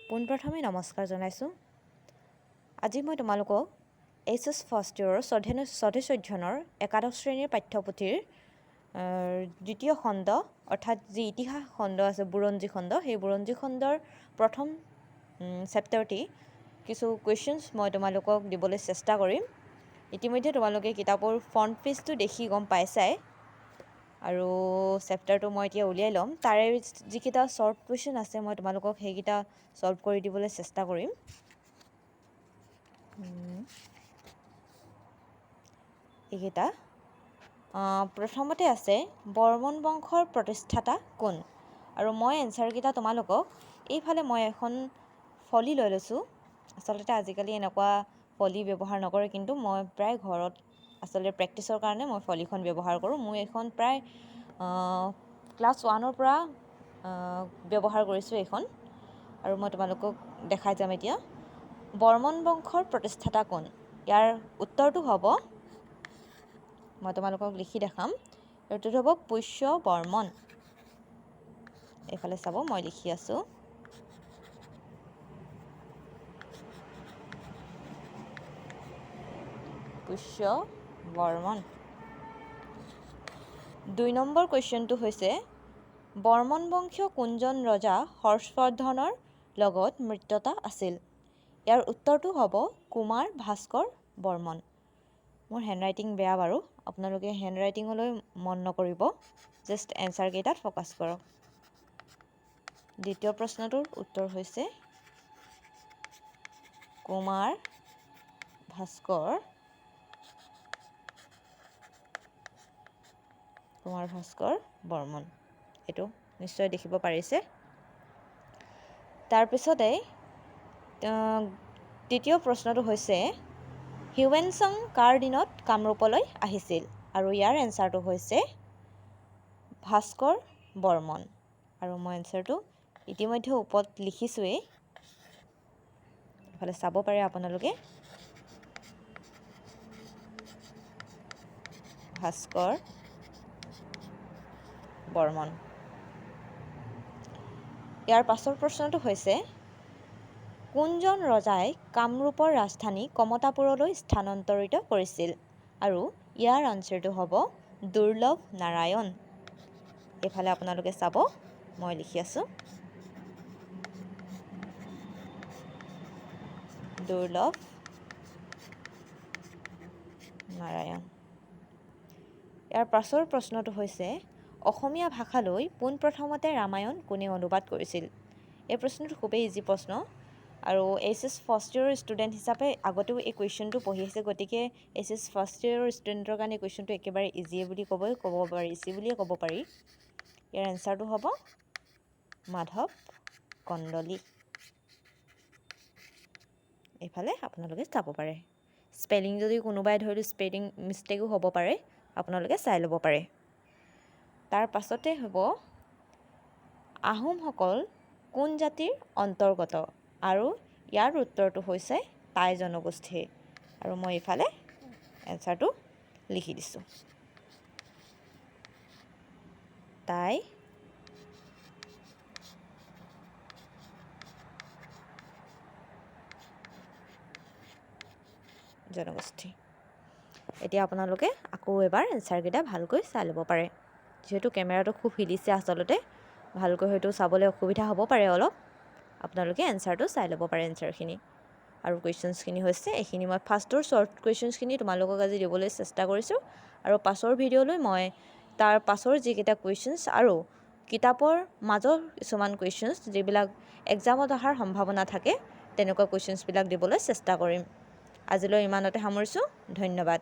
পোনপ্ৰথমে নমস্কাৰ জনাইছোঁ। আজি মই তোমালোকক এইচএছ ফাৰ্ষ্ট ইয়েৰৰ স্বাধীন অধ্যয়নৰ একাদশ শ্ৰেণীৰ পাঠ্যপুথিৰ দ্বিতীয় খণ্ড অৰ্থাৎ যি ইতিহাস খণ্ড আছে বুৰঞ্জী খণ্ড, সেই বুৰঞ্জী খণ্ডৰ প্ৰথম চেপ্টাৰটি কিছু কুৱেশ্যনছ মই তোমালোকক দিবলৈ চেষ্টা কৰিম। ইতিমধ্যে তোমালোকে কিতাপৰ ফ্ৰণ্ট পেজটো দেখি গম পাইছাই আৰু চেপ্টাৰটো মই এতিয়া উলিয়াই ল'ম। তাৰে যিকেইটা শ্বৰ্ট কুৱেশ্যন আছে মই তোমালোকক সেইকেইটা ছল্ভ কৰি দিবলৈ চেষ্টা কৰিম। এইকেইটা প্ৰথমতে আছে বৰ্মন বংশৰ প্ৰতিষ্ঠাতা কোন? আৰু মই এনচাৰকেইটা তোমালোকক এইফালে মই এখন ফলি লৈ লৈছোঁ। আচলতে আজিকালি এনেকুৱা ফলি ব্যৱহাৰ নকৰে, কিন্তু মই প্ৰায় ঘৰত আচলতে প্ৰেক্টিছৰ কাৰণে মই ফলিখন ব্যৱহাৰ কৰোঁ। মই এইখন প্ৰায় ক্লাছ 1ৰ পৰা ব্যৱহাৰ কৰিছোঁ এইখন, আৰু মই তোমালোকক দেখাই যাম এতিয়া। বৰ্মন বংশৰ প্ৰতিষ্ঠাতা কোন? ইয়াৰ উত্তৰটো হ'ব, মই তোমালোকক লিখি দেখাম, এইটো হ'ব পুষ্য বৰ্মন। এইফালে চাব, মই লিখি আছোঁ। পুষ্য বৰ্মন। 2 নম্বৰ কুৱেশ্যনটো হৈছে বৰ্মন বংশীয় কোনজন ৰজা হৰ্ষবৰ্ধনৰ লগত মিত্ৰতা আছিল? ইয়াৰ উত্তৰটো হ'ব কুমাৰ ভাস্কৰ বৰ্মন। মোৰ হেণ্ডৰাইটিং বেয়া বাৰু, আপোনালোকে হেণ্ডৰাইটিঙলৈ মন নকৰিব, জাষ্ট এনচাৰকেইটাত ফ'কাছ কৰক। দ্বিতীয় প্ৰশ্নটোৰ উত্তৰ হৈছে কুমাৰ ভাস্কৰ বৰ্মন। এইটো নিশ্চয় দেখিব পাৰিছে। তাৰপিছতে তৃতীয় প্ৰশ্নটো হৈছে হিউৱেনচাং কাৰ দিনত কামৰূপলৈ আহিছিল? আৰু ইয়াৰ এনচাৰটো হৈছে ভাস্কৰ বৰ্মন। আৰু মই এনচাৰটো ইতিমধ্যে ওপৰত লিখিছোঁৱেই, এইফালে চাব পাৰে আপোনালোকে। ভাস্কৰ বৰ্মন। ইয়াৰ পাছৰ প্ৰশ্নটো হৈছে কোনজন ৰজাই কামৰূপৰ ৰাজধানী কমতাপুৰলৈ স্থানান্তৰিত কৰিছিল? আৰু ইয়াৰ আনচাৰটো হ'ব দুৰ্লভ নাৰায়ণ। এইফালে আপোনালোকে চাব, মই লিখি আছোঁ দুৰ্লভ নাৰায়ণ। ইয়াৰ পাছৰ প্ৰশ্নটো হৈছে অসমীয়া ভাষালৈ পোনপ্ৰথমতে ৰামায়ণ কোনে অনুবাদ কৰিছিল? এই প্ৰশ্নটো খুবেই ইজি প্ৰশ্ন, আৰু এইচএছ ফাৰ্ষ্ট ইয়েৰৰ ষ্টুডেণ্ট হিচাপে আগতেও এই কুৱেশ্যনটো পঢ়ি আহিছে, গতিকে এইচএছ ফাৰ্ষ্ট ইয়েৰৰ ষ্টুডেণ্টৰ কাৰণে এই কুৱেশ্যনটো একেবাৰে ইজিয়ে বুলি ক'ব পাৰি, ইজি বুলিয়ে ক'ব পাৰি। ইয়াৰ এনচাৰটো হ'ব মাধৱ কন্দলী। এইফালে আপোনালোকে চাব পাৰে। স্পেলিং যদি কোনোবাই ধৰি স্পেলিং মিষ্টেকো হ'ব পাৰে, আপোনালোকে চাই ল'ব পাৰে। তাৰ পাছতে হ'ব আহোমসকল কোন জাতিৰ অন্তৰ্গত? আৰু ইয়াৰ উত্তৰটো হৈছে টাই জনগোষ্ঠী। আৰু মই এইফালে এনচাৰটো লিখি দিছোঁ, টাই জনগোষ্ঠী। এতিয়া আপোনালোকে আকৌ এবাৰ এনচাৰকেইটা ভালকৈ চাই ল'ব পাৰে। যিহেতু কেমেৰাটো খুব হিলিছে, আচলতে ভালকৈ হয়তো চাবলৈ অসুবিধা হ'ব পাৰে অলপ, আপোনালোকে এনচাৰটো চাই ল'ব পাৰে এনচাৰখিনি। আৰু কুৱেশ্যনছখিনি হৈছে এইখিনি। মই ফাৰ্ষ্টৰ শ্বৰ্ট কুৱেশ্যনছখিনি তোমালোকক আজি দিবলৈ চেষ্টা কৰিছোঁ, আৰু পাছৰ ভিডিঅ'লৈ মই তাৰ পাছৰ যিকেইটা কুৱেশ্যনছ আৰু কিতাপৰ মাজৰ কিছুমান কুৱেশ্যনছ যিবিলাক এক্সামত অহাৰ সম্ভাৱনা থাকে, তেনেকুৱা কুৱেশ্যনছবিলাক দিবলৈ চেষ্টা কৰিম। আজিলৈ ইমানতে সামৰিছোঁ। ধন্যবাদ।